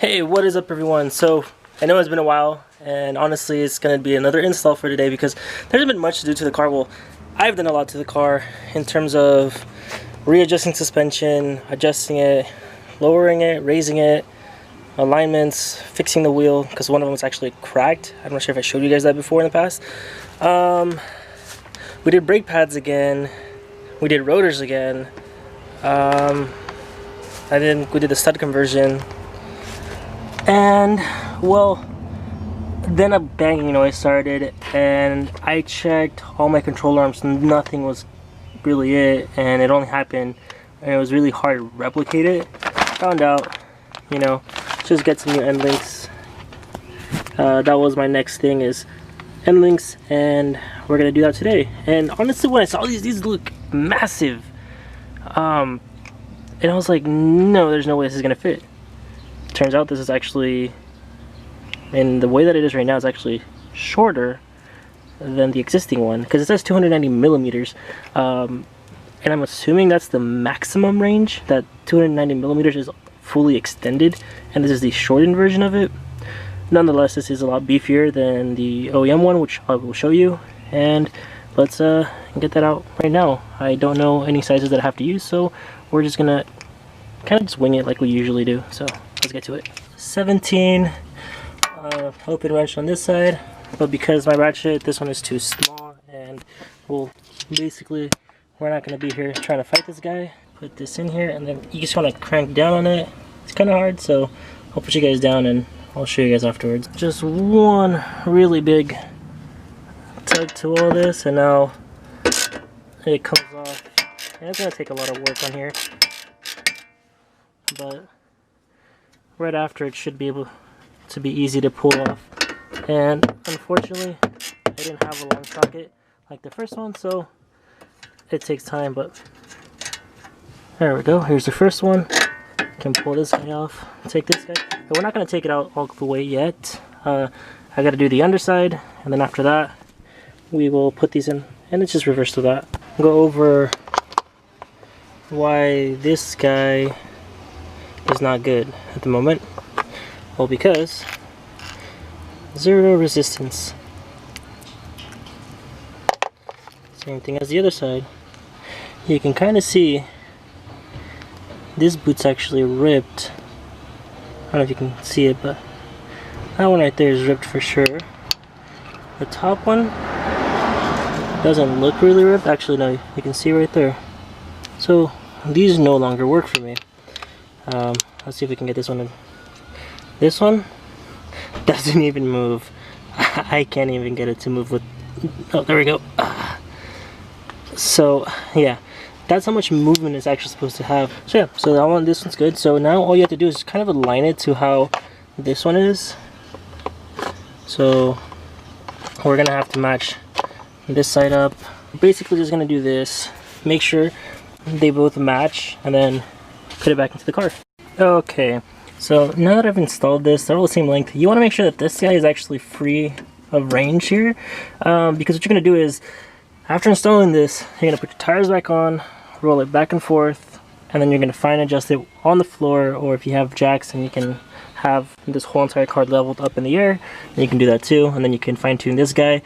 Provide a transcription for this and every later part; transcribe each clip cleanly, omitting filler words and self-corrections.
Hey, what is up everyone? So, I know it's been a while, and honestly it's going to be another install for today because there hasn't been much to do to the car. Well, I've done a lot to the car in terms of readjusting suspension, adjusting it, lowering it, raising it, alignments, fixing the wheel, because one of them was actually cracked. I'm not sure if I showed you guys that before in the past. We did brake pads again, we did rotors again, we did the stud conversion. And well, then a banging noise started, and I checked all my control arms, nothing was really it, and it only happened, and it was really hard to replicate it. Found out, just get some new Endlinks. That was my next thing, is Endlinks, and we're gonna do that today. And honestly, when I saw these look massive, and I was like, no, there's no way this is gonna fit. Turns out this is actually, in the way that it is right now, it's actually shorter than the existing one, because it says 290 millimeters, and I'm assuming that's the maximum range, that 290 millimeters is fully extended, and this is the shortened version of it. Nonetheless, this is a lot beefier than the OEM one, which I will show you, and let's get that out right now. I don't know any sizes that I have to use, so we're just gonna kind of just wing it like we usually do. So let's get to it. 17 open wrench on this side, but because my ratchet, this one is too small, and we're not going to be here trying to fight this guy. Put this in here, and then you just want to crank down on it. It's kind of hard, so I'll put you guys down and I'll show you guys afterwards. Just one really big tug to all this, and now it comes off. And it's going to take a lot of work on here, but right after it should be able to be easy to pull off. And unfortunately, I didn't have a long socket like the first one, so it takes time, but there we go. Here's the first one. Can pull this guy off, take this guy, but we're not going to take it out all the way yet. I got to do the underside, and then after that we will put these in, and it's just reverse to that. Go over why this guy is not good at the moment. Well, because zero resistance. Same thing as the other side. You can kind of see this boot's actually ripped. I don't know if you can see it, but that one right there is ripped for sure. The top one doesn't look really ripped. Actually, no, you can see right there. So these no longer work for me. Let's see if we can get this one in. This one doesn't even move. I can't even get it to move with, oh, there we go. So yeah, that's how much movement it's actually supposed to have. So yeah, so that one, this one's good. So now all you have to do is kind of align it to how this one is. So we're gonna have to match this side up. Basically just gonna do this, make sure they both match, and then put it back into the car. Okay, so now that I've installed this, they're all the same length. You want to make sure that this guy is actually free of range here, because what you're going to do is, after installing this, you're going to put your tires back on, roll it back and forth, and then you're going to fine adjust it on the floor, or if you have jacks and you can have this whole entire car leveled up in the air, then you can do that too, and then you can fine tune this guy.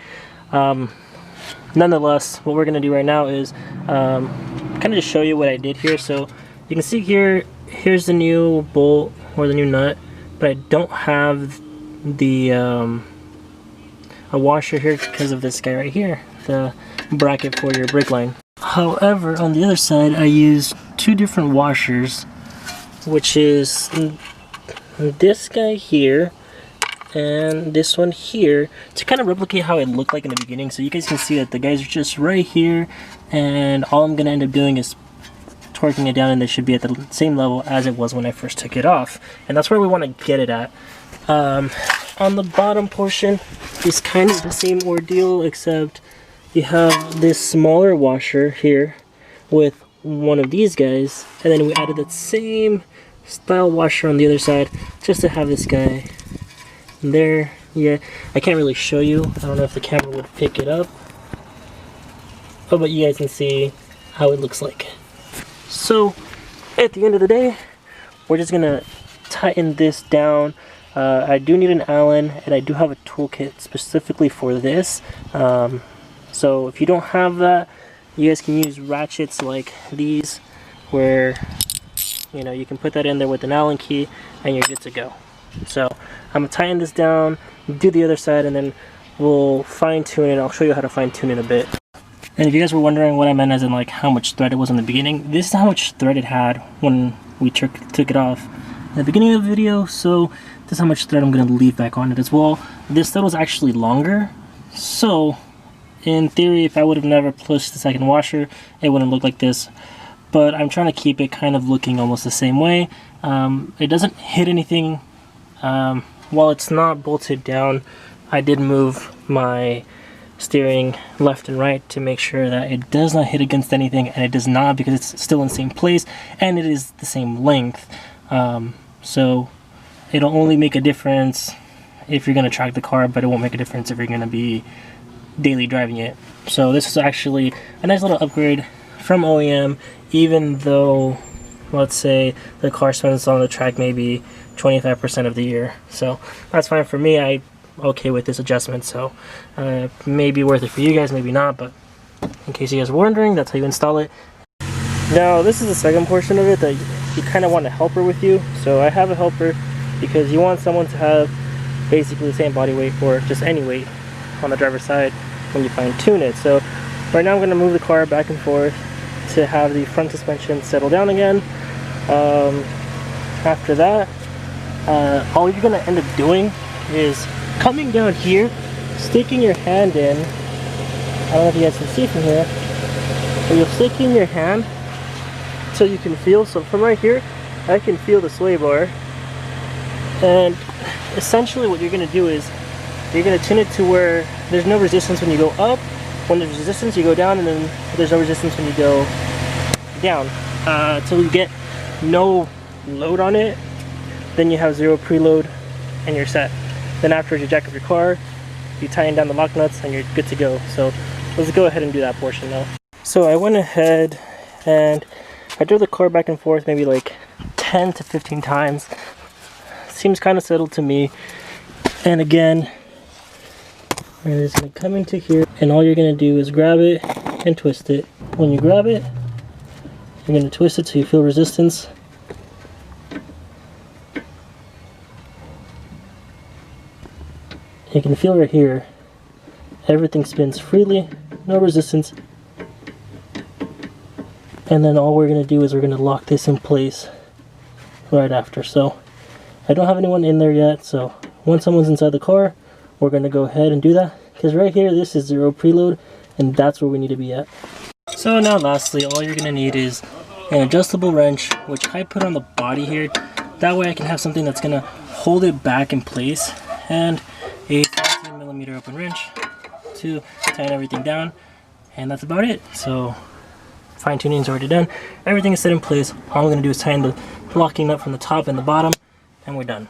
Nonetheless, what we're going to do right now is kind of just show you what I did here. So you can see here, here's the new bolt or the new nut, but I don't have the a washer here because of this guy right here, the bracket for your brake line. However, on the other side, I used two different washers, which is this guy here and this one here, to kind of replicate how it looked like in the beginning. So you guys can see that the guys are just right here, and all I'm going to end up doing is torquing it down, and they should be at the same level as it was when I first took it off, and that's where we want to get it at. On the bottom portion is kind of the same ordeal, except you have this smaller washer here with one of these guys, and then we added that same style washer on the other side just to have this guy there. Yeah, I can't really show you, I don't know if the camera would pick it up, oh, but you guys can see how it looks like. So at the end of the day, we're just gonna tighten this down. I do need an Allen, and I do have a toolkit specifically for this. So if you don't have that, you guys can use ratchets like these, where you can put that in there with an Allen key and you're good to go. So I'm gonna tighten this down, do the other side, and then we'll fine tune it. I'll show you how to fine tune it a bit. And if you guys were wondering what I meant as in like how much thread it was in the beginning, this is how much thread it had when we took it off in the beginning of the video. So this is how much thread I'm gonna leave back on it as well. This thread was actually longer, so in theory, if I would have never pushed the second washer, it wouldn't look like this. But I'm trying to keep it kind of looking almost the same way. It doesn't hit anything. While it's not bolted down, I did move my steering left and right to make sure that it does not hit against anything, and it does not, because it's still in the same place and it is the same length. So it'll only make a difference if you're going to track the car, but it won't make a difference if you're going to be daily driving it. So this is actually a nice little upgrade from OEM, even though, let's say, the car spends on the track maybe 25% of the year. So that's fine for me. I'm okay with this adjustment, so maybe worth it for you guys, maybe not, but in case you guys were wondering, that's how you install it. Now this is the second portion of it that you kind of want a helper with you. So I have a helper because you want someone to have basically the same body weight, or just any weight, on the driver's side when you fine tune it. So right now I'm going to move the car back and forth to have the front suspension settle down again. After that, all you're going to end up doing is coming down here, sticking your hand in. I don't know if you guys can see from here, but you'll stick in your hand so you can feel. So from right here, I can feel the sway bar. And essentially what you're going to do is you're going to tune it to where there's no resistance when you go up. When there's resistance, you go down, and then there's no resistance when you go down. Till you get no load on it, then you have zero preload and you're set. Then after you jack up your car, you tighten down the lock nuts and you're good to go. So let's go ahead and do that portion now. So I went ahead and I drove the car back and forth maybe like 10 to 15 times. Seems kind of settled to me. And again, we're just going to come into here, and all you're going to do is grab it and twist it. When you grab it, you're going to twist it till you feel resistance. You can feel right here, everything spins freely, no resistance. And then all we're going to do is we're going to lock this in place right after. So I don't have anyone in there yet, so once someone's inside the car, we're going to go ahead and do that, because right here this is zero preload, and that's where we need to be at. So now lastly, all you're going to need is an adjustable wrench, which I put on the body here. That way I can have something that's going to hold it back in place, and a 14mm open wrench to tighten everything down, and that's about it. So fine tuning is already done. Everything is set in place. All I'm going to do is tighten the locking nut from the top and the bottom, and we're done.